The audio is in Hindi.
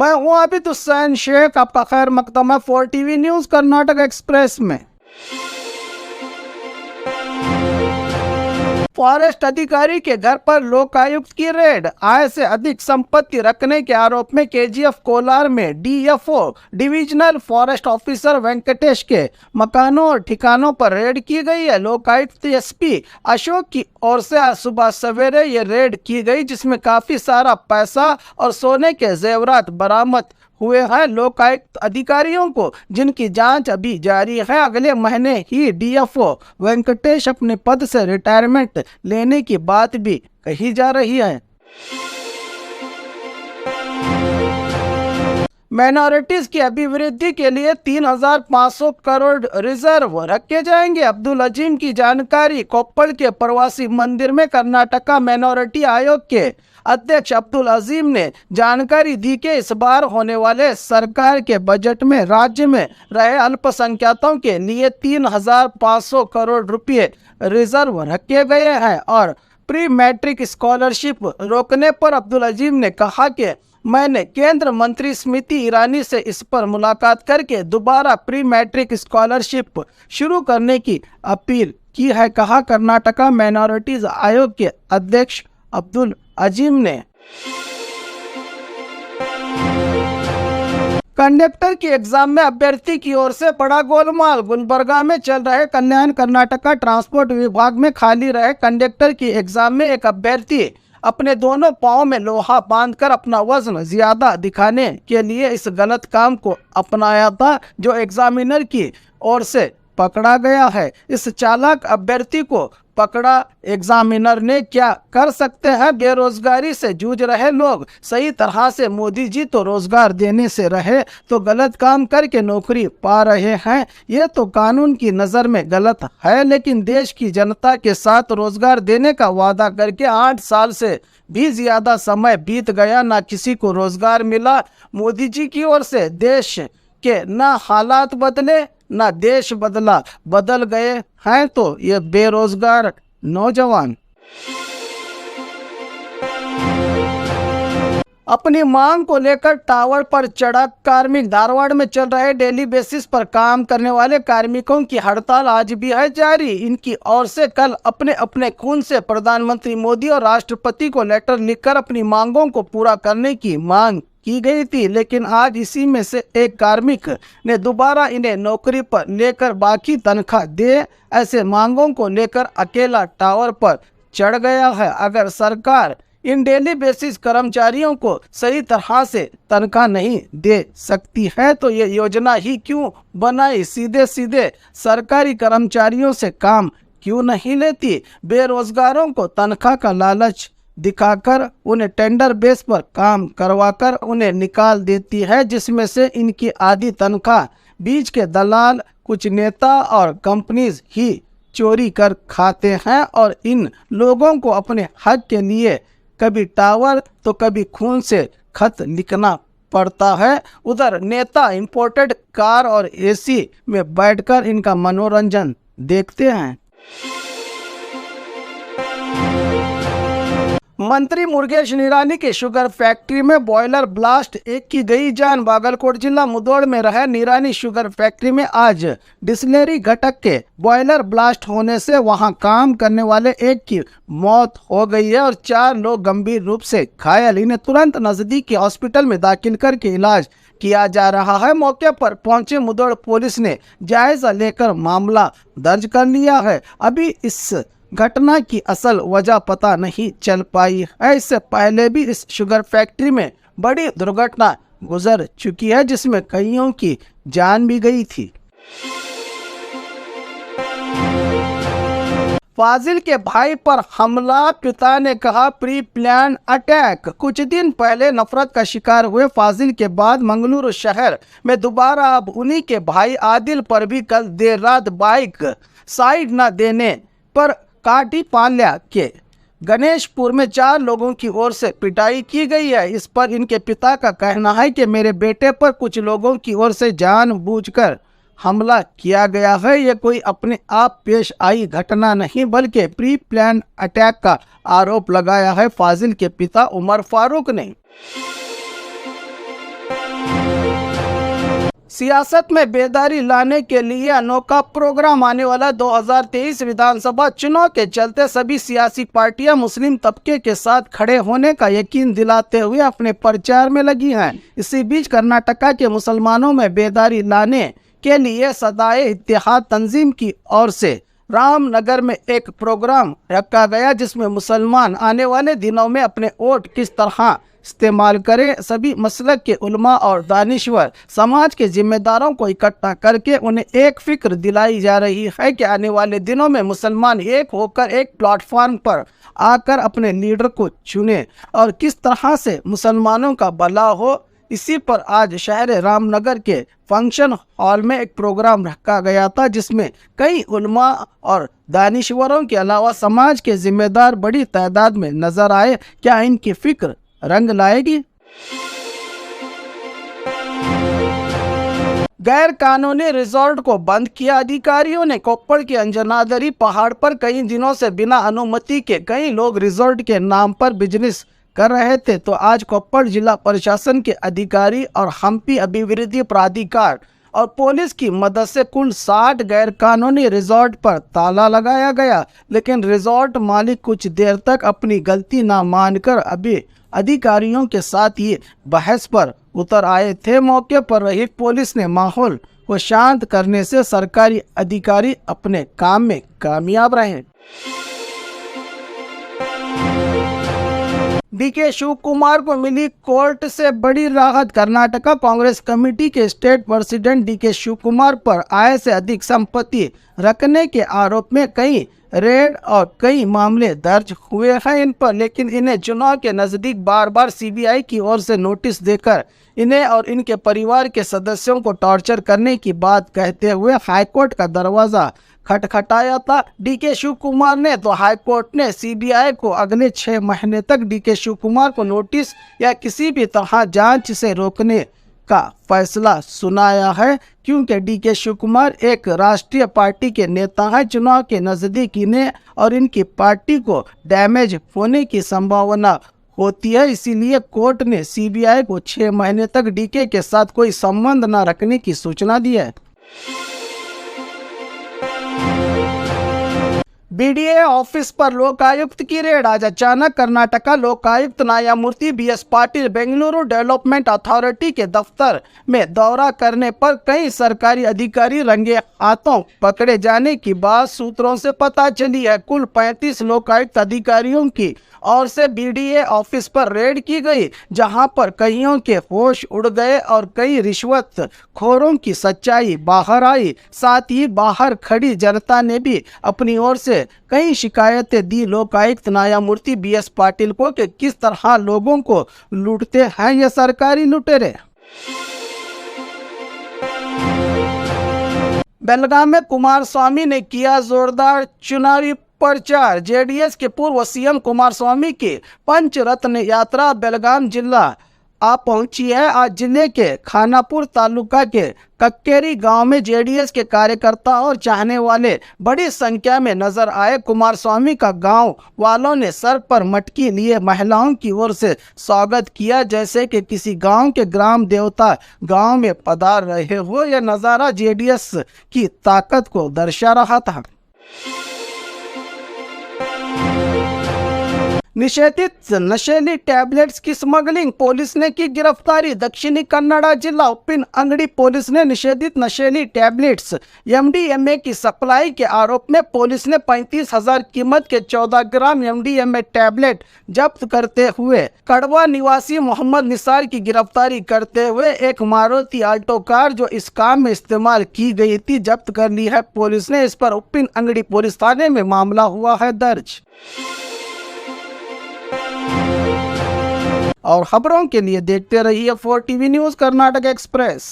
मैं हूं आबिद हुसैन शेख, आपका खैर मकदम है 4 टीवी न्यूज कर्नाटक एक्सप्रेस में। फॉरेस्ट अधिकारी के घर पर लोकायुक्त की रेड। आय से अधिक संपत्ति रखने के आरोप में केजीएफ कोलार में DFO divisional forest officer Venkatesh के मकानों और ठिकानों पर रेड की गई है। लोकायुक्त एसपी अशोक की ओर से आज सुबह सवेरे ये रेड की गई, जिसमें काफी सारा पैसा और सोने के जेवरात बरामद हुए हैं। लोकायुक्त अधिकारियों को, जिनकी जांच अभी जारी है, अगले महीने ही डीएफओ वेंकटेश अपने पद से रिटायरमेंट लेने की बात भी कही जा रही है। माइनॉरिटीज की अभिवृद्धि के लिए 3,500 करोड़ रिजर्व रखे जाएंगे। अब्दुल अजीम की जानकारी। कोप्पल के प्रवासी मंदिर में कर्नाटका माइनॉरिटी आयोग के अध्यक्ष अब्दुल अजीम ने जानकारी दी कि इस बार होने वाले सरकार के बजट में राज्य में रहे अल्पसंख्यकों के लिए 3,500 करोड़ रुपए रिजर्व रखे गए हैं। और प्री मैट्रिक स्कॉलरशिप रोकने पर अब्दुल अजीम ने कहा कि मैंने केंद्र मंत्री स्मृति ईरानी से इस पर मुलाकात करके दोबारा प्री मैट्रिक स्कॉलरशिप शुरू करने की अपील की है, कहा कर्नाटका माइनॉरिटीज आयोग के अध्यक्ष अब्दुल अजीम ने। कंडक्टर की एग्जाम में अभ्यर्थी की ओर से बड़ा गोलमाल। गुलबर्गा में चल रहे कल्याण कर्नाटका ट्रांसपोर्ट विभाग में खाली रहे कंडक्टर की एग्जाम में एक अभ्यर्थी अपने दोनों पाँव में लोहा बांधकर अपना वजन ज्यादा दिखाने के लिए इस गलत काम को अपनाया था, जो एग्जामिनर की ओर से पकड़ा गया है। इस चालाक अभ्यर्थी को पकड़ा एग्जामिनर ने। क्या कर सकते हैं बेरोजगारी से जूझ रहे लोग। सही तरह से मोदी जी तो रोजगार देने से रहे, तो गलत काम करके नौकरी पा रहे हैं। ये तो कानून की नज़र में गलत है, लेकिन देश की जनता के साथ रोजगार देने का वादा करके 8 साल से भी ज्यादा समय बीत गया, ना किसी को रोजगार मिला। मोदी जी की ओर से देश के ना हालात बदले ना देश बदल गए हैं, तो ये बेरोजगार नौजवान अपनी मांग को लेकर टावर पर चढ़ा कार्मिक। धारवाड़ में चल रहे डेली बेसिस पर काम करने वाले कार्मिकों की हड़ताल आज भी है जारी। इनकी ओर से कल अपने अपने खून से प्रधानमंत्री मोदी और राष्ट्रपति को लेटर लिखकर अपनी मांगों को पूरा करने की मांग की गई थी, लेकिन आज इसी में से एक कार्मिक ने दोबारा इन्हें नौकरी पर लेकर बाकी तनख्वाह दे ऐसे मांगों को लेकर अकेला टावर पर चढ़ गया है। अगर सरकार इन डेली बेसिस कर्मचारियों को सही तरह से तनख्वाह नहीं दे सकती है, तो ये योजना ही क्यों बनाई। सीधे सीधे सरकारी कर्मचारियों से काम क्यों नहीं लेती। बेरोजगारों को तनख्वाह का लालच दिखाकर उन्हें टेंडर बेस पर काम करवाकर उन्हें निकाल देती है, जिसमें से इनकी आधी तनख्वाह बीच के दलाल, कुछ नेता और कंपनीज ही चोरी कर खाते हैं। और इन लोगों को अपने हक के लिए कभी टावर तो कभी खून से खत लिखना पड़ता है। उधर नेता इंपोर्टेड कार और एसी में बैठकर इनका मनोरंजन देखते हैं। मंत्री मुरुगेश निरानी के शुगर फैक्ट्री में बॉयलर ब्लास्ट, एक की गई जान। बागलकोट जिला मुधोल में रहे निरानी शुगर फैक्ट्री में आज डिस्टिलरी घटक के बॉयलर ब्लास्ट होने से वहां काम करने वाले एक की मौत हो गई है और 4 लोग गंभीर रूप से घायल। इन्हें तुरंत नजदीकी हॉस्पिटल में दाखिल करके इलाज किया जा रहा है। मौके पर पहुंचे मुधोल पुलिस ने जायजा लेकर मामला दर्ज कर लिया है। अभी इस घटना की असल वजह पता नहीं चल पाई है। इससे पहले भी इस शुगर फैक्ट्री में बड़ी दुर्घटना गुजर चुकी है, जिसमें कईयों की जान भी गई थी। फाजिल के भाई पर हमला, पिता ने कहा प्री प्लान अटैक। कुछ दिन पहले नफरत का शिकार हुए फाजिल के बाद मंगलुरु शहर में दोबारा अब उन्हीं के भाई आदिल पर भी कल देर रात बाइक साइड न देने पर काटीपाल्या के गणेशपुर में 4 लोगों की ओर से पिटाई की गई है। इस पर इनके पिता का कहना है कि मेरे बेटे पर कुछ लोगों की ओर से जानबूझकर हमला किया गया है। ये कोई अपने आप पेश आई घटना नहीं, बल्कि प्री प्लान अटैक का आरोप लगाया है फाजिल के पिता उमर फारूक ने। सियासत में बेदारी लाने के लिए अनोखा प्रोग्राम। आने वाला 2023 विधानसभा चुनाव के चलते सभी सियासी पार्टियां मुस्लिम तबके के साथ खड़े होने का यकीन दिलाते हुए अपने प्रचार में लगी हैं। इसी बीच कर्नाटका के मुसलमानों में बेदारी लाने के लिए सदाए इत्तेहाद तंजीम की ओर से रामनगर में एक प्रोग्राम रखा गया, जिसमें मुसलमान आने वाले दिनों में अपने वोट किस तरह इस्तेमाल करें, सभी मसलक के उलमा और दानिश्वर समाज के जिम्मेदारों को इकट्ठा करके उन्हें एक फिक्र दिलाई जा रही है कि आने वाले दिनों में मुसलमान एक होकर एक प्लेटफॉर्म पर आकर अपने लीडर को चुने और किस तरह से मुसलमानों का भला हो। इसी पर आज शहर रामनगर के फंक्शन हॉल में एक प्रोग्राम रखा गया था, जिसमें कई उलमा और दानिश्वरों के अलावा समाज के जिम्मेदार बड़ी तादाद में नजर आए। क्या इनकी फिक्र रंग लाएगी? गैर कानूनी रिजॉर्ट को बंद किया अधिकारियों ने। कोप्पड़ के अंजनादरी पहाड़ पर कई दिनों से बिना अनुमति के कई लोग रिजॉर्ट के नाम पर बिजनेस कर रहे थे, तो आज कोप्पड़ जिला प्रशासन के अधिकारी और हम्पी अभिवृद्धि प्राधिकार और पुलिस की मदद से कुल 60 गैर कानूनी रिजॉर्ट पर ताला लगाया गया। लेकिन रिजॉर्ट मालिक कुछ देर तक अपनी गलती ना मानकर अभी अधिकारियों के साथ ये बहस पर उतर आए थे। मौके पर रही पुलिस ने माहौल को शांत करने से सरकारी अधिकारी अपने काम में कामयाब रहे। डीके शिव कुमार को मिली कोर्ट से बड़ी राहत। कर्नाटका कांग्रेस कमेटी के state president DK Shiv Kumar पर आय से अधिक संपत्ति रखने के आरोप में कई रेड और कई मामले दर्ज हुए हैं इन पर, लेकिन इन्हें चुनाव के नजदीक बार बार सीबीआई की ओर से नोटिस देकर इन्हें और इनके परिवार के सदस्यों को टॉर्चर करने की बात कहते हुए हाईकोर्ट का दरवाजा खटखटाया था। डीके शिव कुमार ने तो हाईकोर्ट ने सीबीआई को अगले 6 महीने तक डीके शिव कुमार को नोटिस या किसी भी तरह जांच से रोकने का फैसला सुनाया है, क्योंकि डीके शिव कुमार एक राष्ट्रीय पार्टी के नेता हैं। चुनाव के नजदीक इन्हें और इनकी पार्टी को डैमेज होने की संभावना होती है। इसीलिए कोर्ट ने सीबीआई को 6 महीने तक डीके के साथ कोई संबंध न रखने की सूचना दी है। बीडीए ऑफिस पर लोकायुक्त की रेड। आज अचानक कर्नाटका लोकायुक्त न्यायमूर्ति BS Patil Bengaluru development authority के दफ्तर में दौरा करने पर कई सरकारी अधिकारी रंगे हाथों पकड़े जाने की बात सूत्रों से पता चली है। कुल 35 लोकायुक्त अधिकारियों की और से बीडीए ऑफिस पर रेड की गई, जहां पर कईयों के होश उड़ गए और कई रिश्वत खोरों की सच्चाई बाहर आई। साथ ही बाहर खड़ी जनता ने भी अपनी ओर से कई शिकायतें दी लोकायुक्त न्यायमूर्ति बीएस पाटिल को कि किस तरह लोगों को लूटते हैं ये सरकारी लुटेरे। बेलगाम में कुमारस्वामी ने किया जोरदार चुनावी प्रचार। जेडीएस के पूर्व सीएम कुमारस्वामी की पंचरत्न यात्रा बेलगाम जिला आ पहुंची है। आज जिले के खानापुर तालुका के कक्केरी गांव में जेडीएस के कार्यकर्ता और चाहने वाले बड़ी संख्या में नजर आए। कुमारस्वामी का गांव वालों ने सर पर मटकी लिए महिलाओं की ओर से स्वागत किया, जैसे कि किसी गांव के ग्राम देवता गांव में पधार रहे हो। यह नज़ारा जेडीएस की ताकत को दर्शा रहा था। निषेधित नशीली टैबलेट्स की स्मगलिंग, पुलिस ने की गिरफ्तारी। दक्षिणी कन्नड़ा जिला उप्पिन अंगड़ी पुलिस ने निषेधित नशीली टैबलेट्स एमडीएमए की सप्लाई के आरोप में पुलिस ने 35,000 कीमत के 14 ग्राम एमडीएमए टैबलेट जब्त करते हुए कड़वा निवासी मोहम्मद निसार की गिरफ्तारी करते हुए एक मारुति आल्टो कार जो इस काम में इस्तेमाल की गई थी जब्त कर ली है। पुलिस ने इस पर उप्पिन अंगड़ी पुलिस थाने में मामला हुआ है दर्ज। और खबरों के लिए देखते रहिए 4 टीवी न्यूज़ कर्नाटक एक्सप्रेस।